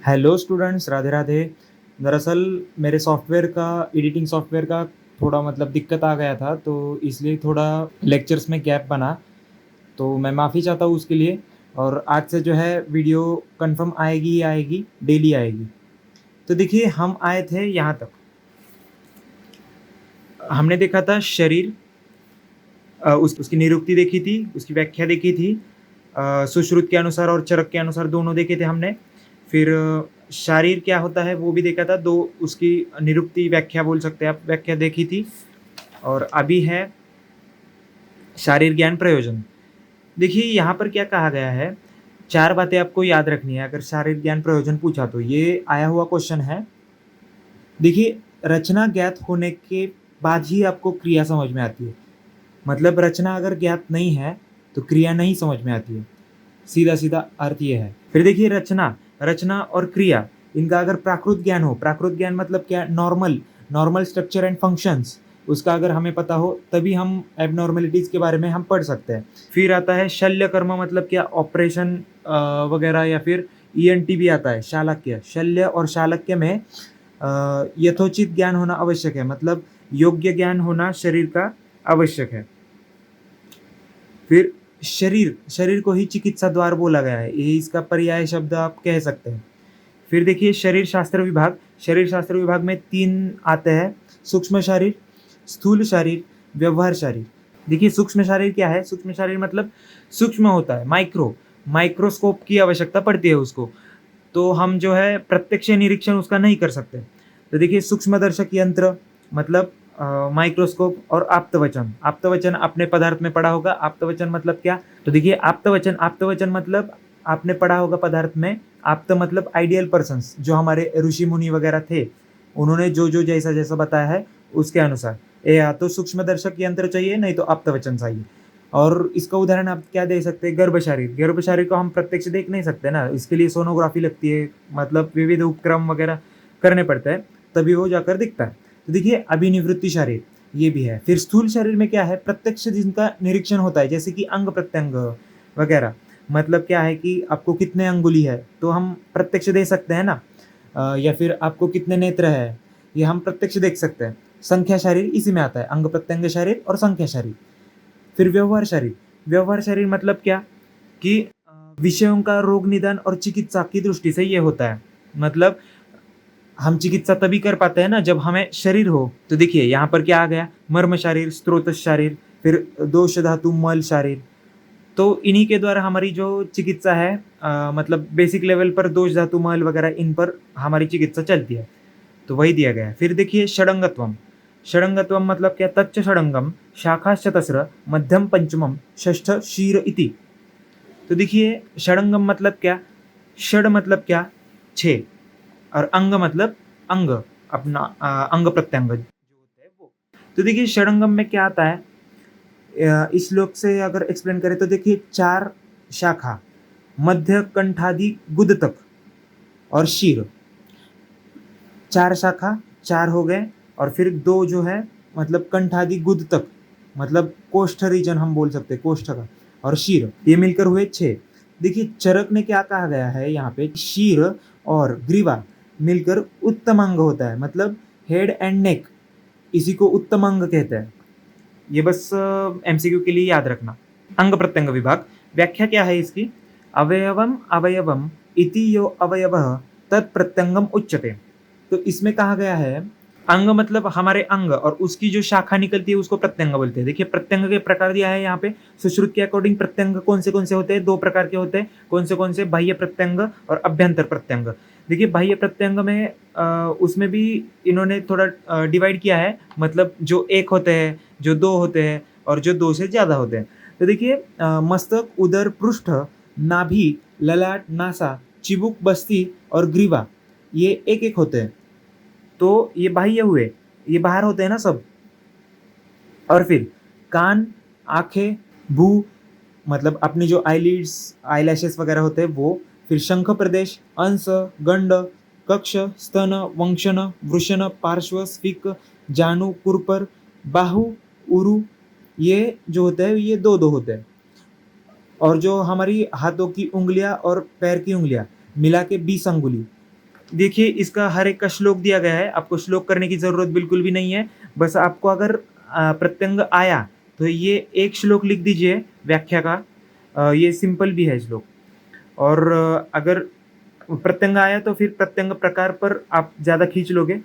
Hello students, Radhe Radhe. दरअसल मेरे software का एडिटिंग सॉफ्टवेयर का थोड़ा दिक्कत आ गया था, तो इसलिए थोड़ा लेक्चर्स में गैप बना। तो मैं माफ़ी चाहता हूँ उसके लिए। और आज से जो है वीडियो कंफर्म आएगी ही आएगी, डेली आएगी। तो देखिए, हम आए थे यहाँ तक। हमने देखा था शरीर, उसकी निरुक्ति देखी थी, उसकी व्याख्या देखी थी। सुश्रुत के अनुसार और चरक के अनुसार दोनों देखे थे हमने। फिर शारीर क्या होता है वो भी देखा था, दो उसकी निरुक्ति व्याख्या बोल सकते हैं आप, व्याख्या देखी थी। और अभी है शारीर ज्ञान प्रयोजन। देखिए यहाँ पर क्या कहा गया है, चार बातें आपको याद रखनी है अगर शारीर ज्ञान प्रयोजन पूछा तो। ये आया हुआ क्वेश्चन है। देखिए, रचना ज्ञात होने के बाद ही आपको क्रिया समझ में आती है। मतलब रचना अगर ज्ञात नहीं है तो क्रिया नहीं समझ में आती है। सीधा सीधा अर्थ ये है। फिर देखिए, रचना रचना और क्रिया, इनका अगर प्राकृत ज्ञान हो, प्राकृत ज्ञान मतलब क्या, normal normal structure and functions, उसका अगर हमें पता हो तभी हम एबनॉर्मेलिटीज के बारे में हम पढ़ सकते हैं। फिर आता है शल्य कर्म, मतलब क्या, ऑपरेशन वगैरह, या फिर ईएनटी भी आता है, शालक्य। शल्य और शालक्य में यथोचित ज्ञान होना आवश्यक है, मतलब योग्य ज्ञान होना शरीर का आवश्यक है। फिर शरीर शरीर को ही चिकित्सा द्वार बोला गया है, ये इसका पर्याय शब्द आप कह सकते हैं। फिर देखिए, शरीर शास्त्र विभाग। शरीर शास्त्र विभाग में तीन आते हैं: सूक्ष्म शरीर, स्थूल शरीर, व्यवहार शरीर। देखिए, सूक्ष्म शरीर क्या है? सूक्ष्म शरीर मतलब सूक्ष्म होता है, माइक्रोस्कोप की आवश्यकता पड़ती है उसको। तो हम जो है प्रत्यक्ष निरीक्षण उसका नहीं कर सकते। तो देखिए, सूक्ष्मदर्शक यंत्र मतलब माइक्रोस्कोप। और आप्तवचन, आप्तवचन आपने पदार्थ में पढ़ा होगा। आप्तवचन मतलब क्या? तो देखिए, आप्तवचन आप्तवचन मतलब आपने पढ़ा होगा पदार्थ में। आप्त मतलब आइडियल पर्सन्स, जो हमारे ऋषि मुनि वगैरह थे, उन्होंने जो जो जैसा जैसा बताया है उसके अनुसार। या तो सूक्ष्मदर्शक यंत्र चाहिए, नहीं तो आप्तवचन चाहिए। और इसका उदाहरण आप क्या दे सकते हैं? गर्भ शरीर। गर्भ शरीर को हम प्रत्यक्ष देख नहीं सकते ना, इसके लिए सोनोग्राफी लगती है, मतलब विविध उपक्रम वगैरह करने पड़ते हैं, तभी वो जाकर दिखता है। तो देखिए, अभिनिवृत्ति शरीर ये भी है। फिर स्थूल शरीर में क्या है? प्रत्यक्ष जिनका निरीक्षण होता है, जैसे कि अंग प्रत्यंग वगैरह। मतलब क्या है कि आपको कितने अंगुली है तो हम प्रत्यक्ष दे सकते हैं ना। या फिर आपको कितने नेत्र है, ये हम प्रत्यक्ष देख सकते हैं। संख्या शरीर इसी में आता है, अंग प्रत्यंग शरीर और संख्या शरीर। फिर व्यवहार शरीर। व्यवहार शरीर मतलब क्या कि विषयों का रोग निदान और चिकित्सा की दृष्टि से ये होता है। मतलब हम चिकित्सा तभी कर पाते हैं ना जब हमें शरीर हो। तो देखिए, यहाँ पर क्या आ गया? मर्म शरीर, स्त्रोत शरीर, फिर दोष धातु मल शरीर। तो इन्हीं के द्वारा हमारी जो चिकित्सा है, मतलब बेसिक लेवल पर दोष धातु मल वगैरह, इन पर हमारी चिकित्सा चलती है। तो वही दिया गया है। फिर देखिए, षडंगत्वम। षडंगत्वम मतलब क्या? तच्च षडंगम शाखाश्च तस्र मध्यम पंचमम षष्ठ शीर इति। तो देखिए, षडंगम मतलब क्या? षड मतलब क्या? छः। और अंग मतलब अंग, अपना अंग प्रत्यंग जो होते हैं वो। तो देखिए, षडंगम में क्या आता है? इस श्लोक से अगर एक्सप्लेन करें तो देखिए, चार शाखा, मध्य कंठादि गुद तक और शीर। चार शाखा, चार हो गए। और फिर दो जो है, मतलब कंठादि गुद तक, मतलब कोष्ठ रीजन हम बोल सकते हैं, कोष्ठ का। और शीर, ये मिलकर हुए छः। देखिए, चरक में क्या कहा गया है यहाँ पे? शीर और ग्रीवा मिलकर उत्तम अंग होता है, मतलब हेड एंड नेक, इसी को उत्तम अंग कहते हैं। ये बस एमसीक्यू के लिए याद रखना। अंग प्रत्यंग विभाग, व्याख्या क्या है इसकी? अवयवम अवयवम इति यो अवयवः तत्प्रत्यंगम उच्यते। तो इसमें कहा गया है, अंग मतलब हमारे अंग, और उसकी जो शाखा निकलती है उसको प्रत्यंग बोलते हैं। देखिए, प्रत्यंग के प्रकार दिया है यहाँ पे। सुश्रुत के अकॉर्डिंग प्रत्यंग कौन से होते हैं? दो प्रकार के होते हैं। कौन से? बाह्य प्रत्यंग और अभ्यंतर प्रत्यंग। देखिए, बाह्य प्रत्यंग में उसमें भी इन्होंने थोड़ा डिवाइड किया है, मतलब जो एक होते हैं, जो दो होते हैं, और जो दो से ज़्यादा होते हैं। तो देखिए, मस्तक, उदर, पृष्ठ, नाभि, ललाट, नासा, चिबुक, बस्ती और ग्रीवा, ये एक एक होते हैं। तो ये बाह्य हुए, ये बाहर होते हैं ना सब। और फिर कान, आंखें, भू, मतलब अपनी जो आईलिड्स, आईलैशेस वगैरह होते हैं वो। फिर शंख प्रदेश, अंश, गंड, कक्ष, स्तन, वंक्षण, वृषण, पार्श्व, स्फिक, जानु, कुरपर, बाहु, उरु, ये जो होते हैं ये दो दो होते हैं। और जो हमारी हाथों की उंगलियां और पैर की उंगलियां मिला के 20 अंगुली, देखिए इसका हर एक का श्लोक दिया गया है, आपको श्लोक करने की ज़रूरत बिल्कुल भी नहीं है। बस आपको अगर प्रत्यंग आया तो ये एक श्लोक लिख दीजिए व्याख्या का। ये सिंपल भी है श्लोक। और अगर प्रत्यंग आया तो फिर प्रत्यंग प्रकार पर आप ज़्यादा खींच लोगे,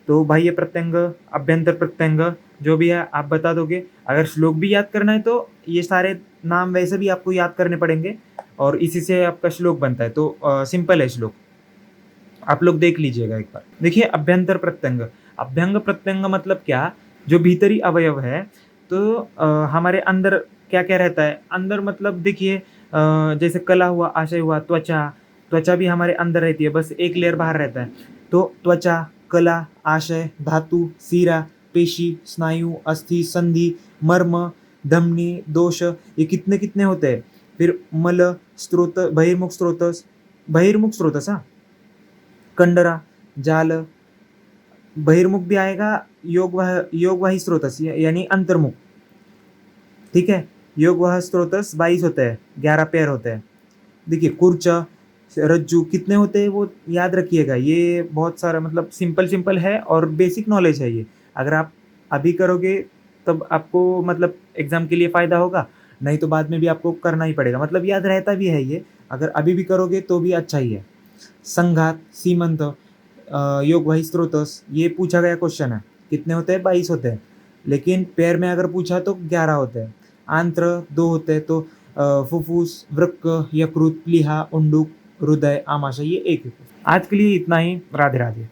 तो बाह्य प्रत्यंग, अभ्यंतर प्रत्यंग जो भी है आप बता दोगे। अगर श्लोक भी याद करना है तो ये सारे नाम वैसे भी आपको याद करने पड़ेंगे और इसी से आपका श्लोक बनता है। तो सिंपल है श्लोक, आप लोग देख लीजिएगा एक बार। देखिए अभ्यंतर प्रत्यंग, अभ्यंग प्रत्यंग मतलब क्या, जो भीतरी अवयव है। तो हमारे अंदर क्या क्या रहता है, अंदर मतलब देखिए जैसे कला हुआ, आशय हुआ, त्वचा, त्वचा भी हमारे अंदर रहती है, बस एक लेयर बाहर रहता है। तो त्वचा, कला, आशय, धातु, सीरा, पेशी, स्नायु, अस्थि, संधि, मर्म, धमनी, दोष, ये कितने कितने होते हैं। फिर मल, स्रोत, बहिर्मुख स्रोतस, बहिर्मुख स्रोतस, हाँ, कंडरा, जाल, बहिर्मुख भी आएगा, योगवाही स्रोतस यानी अंतर्मुख। ठीक है, योगवाह स्रोतस 22 होते हैं, 11 पेयर होते हैं। देखिए कुर्च, रज्जु कितने होते हैं वो याद रखिएगा। ये बहुत सारा मतलब सिंपल सिंपल है और बेसिक नॉलेज है ये। अगर आप अभी करोगे तब आपको मतलब एग्जाम के लिए फ़ायदा होगा, नहीं तो बाद में भी आपको करना ही पड़ेगा, मतलब याद रहता भी है ये। अगर अभी भी करोगे तो भी अच्छा ही है। संघात, सीमंत, योगवाही स्रोतस, ये पूछा गया क्वेश्चन है। कितने होते हैं, 22 होते हैं, लेकिन पैर में अगर पूछा तो 11 होते हैं। आंत्र 2 होते हैं, तो फुफ्फुस, वृक्क, यकृत, प्लीहा, उंडुक, हृदय, आमाशय, ये एक। आज के लिए इतना ही। राधे राधे।